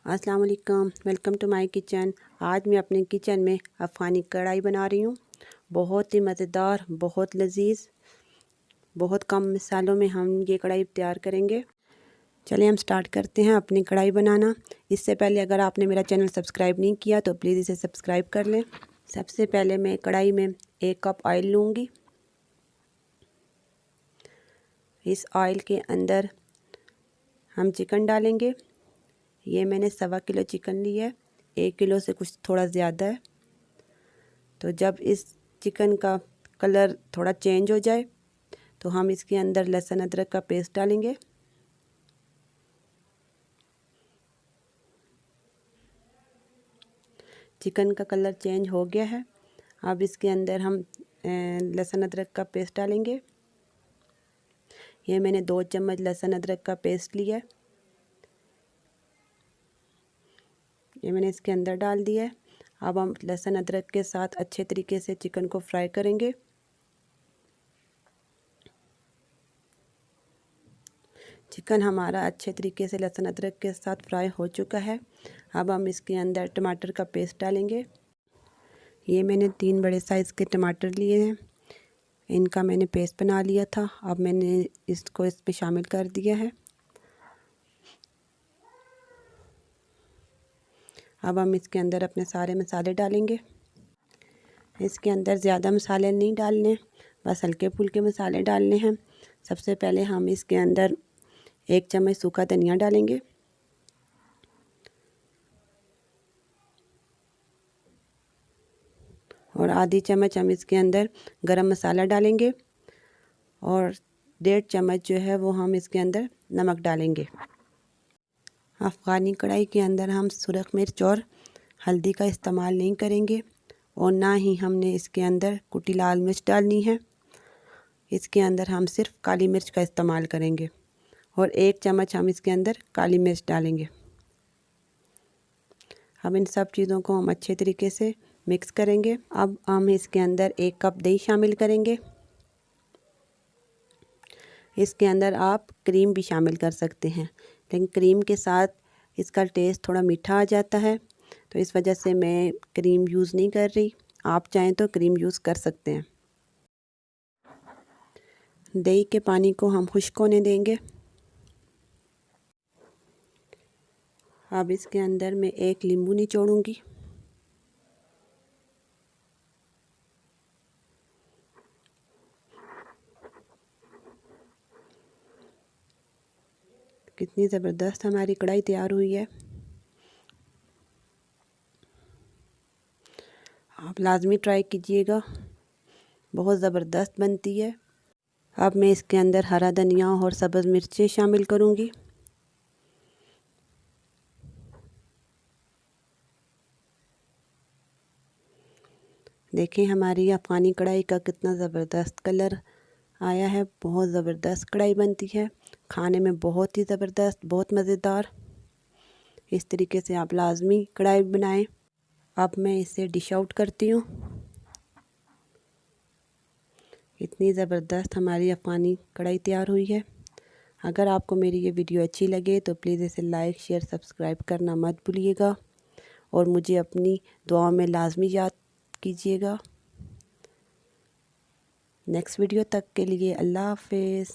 अस्सलाम वालेकुम, welcome to my kitchen. आज मैं अपने किचन में अफ़गानी कढ़ाई बना रही हूँ। बहुत ही मज़ेदार, बहुत लजीज, बहुत कम मसालों में हम ये कढ़ाई तैयार करेंगे। चलिए हम स्टार्ट करते हैं अपनी कढ़ाई बनाना। इससे पहले अगर आपने मेरा चैनल सब्सक्राइब नहीं किया तो प्लीज़ इसे सब्सक्राइब कर लें। सबसे पहले मैं कढ़ाई में 1 कप ऑयल लूँगी। इस ऑयल के अंदर हम चिकन डालेंगे। ये मैंने 1.25 किलो चिकन लिया है, 1 किलो से कुछ थोड़ा ज़्यादा है। तो जब इस चिकन का कलर थोड़ा चेंज हो जाए तो हम इसके अंदर लहसुन अदरक का पेस्ट डालेंगे। चिकन का कलर चेंज हो गया है। अब इसके अंदर हम लहसुन अदरक का पेस्ट डालेंगे। ये मैंने 2 चम्मच लहसुन अदरक का पेस्ट लिया है। ये मैंने इसके अंदर डाल दिया है। अब हम लहसुन अदरक के साथ अच्छे तरीके से चिकन को फ्राई करेंगे। चिकन हमारा अच्छे तरीके से लहसुन अदरक के साथ फ्राई हो चुका है। अब हम इसके अंदर टमाटर का पेस्ट डालेंगे। ये मैंने 3 बड़े साइज़ के टमाटर लिए हैं, इनका मैंने पेस्ट बना लिया था। अब मैंने इसको इस पे शामिल कर दिया है। अब हम इसके अंदर अपने सारे मसाले डालेंगे। इसके अंदर ज़्यादा मसाले नहीं डालने, बस हल्के फुल्के मसाले डालने हैं। सबसे पहले हम इसके अंदर 1 चम्मच सूखा धनिया डालेंगे। और आधी चम्मच हम इसके अंदर गरम मसाला डालेंगे। और 1.5 चम्मच जो है वो हम इसके अंदर नमक डालेंगे। अफ़गानी कढ़ाई के अंदर हम सुरख मिर्च और हल्दी का इस्तेमाल नहीं करेंगे और ना ही हमने इसके अंदर कुटी लाल मिर्च डालनी है। इसके अंदर हम सिर्फ काली मिर्च का इस्तेमाल करेंगे और 1 चम्मच हम इसके अंदर काली मिर्च डालेंगे। अब इन सब चीज़ों को हम अच्छे तरीके से मिक्स करेंगे। अब हम इसके अंदर 1 कप दही शामिल करेंगे। इसके अंदर आप क्रीम भी शामिल कर सकते हैं, लेकिन क्रीम के साथ इसका टेस्ट थोड़ा मीठा आ जाता है, तो इस वजह से मैं क्रीम यूज़ नहीं कर रही। आप चाहें तो क्रीम यूज़ कर सकते हैं। दही के पानी को हम खुश्क होने देंगे। अब इसके अंदर मैं 1 नींबू निचोड़ूंगी। कितनी ज़बरदस्त हमारी कढ़ाई तैयार हुई है। आप लाजमी ट्राई कीजिएगा, बहुत ज़बरदस्त बनती है। अब मैं इसके अंदर हरा धनिया और सब्ज़ मिर्चें शामिल करूंगी। देखें हमारी अफ़गानी कढ़ाई का कितना ज़बरदस्त कलर आया है। बहुत ज़बरदस्त कढ़ाई बनती है, खाने में बहुत ही ज़बरदस्त, बहुत मज़ेदार। इस तरीके से आप लाजमी कढ़ाई बनाएं। अब मैं इसे डिश आउट करती हूँ। इतनी ज़बरदस्त हमारी अफ़गानी कढ़ाई तैयार हुई है। अगर आपको मेरी ये वीडियो अच्छी लगे तो प्लीज़ इसे लाइक, शेयर, सब्सक्राइब करना मत भूलिएगा और मुझे अपनी दुआओं में लाजमी याद कीजिएगा। नेक्स्ट वीडियो तक के लिए अल्लाह हाफ़िज़।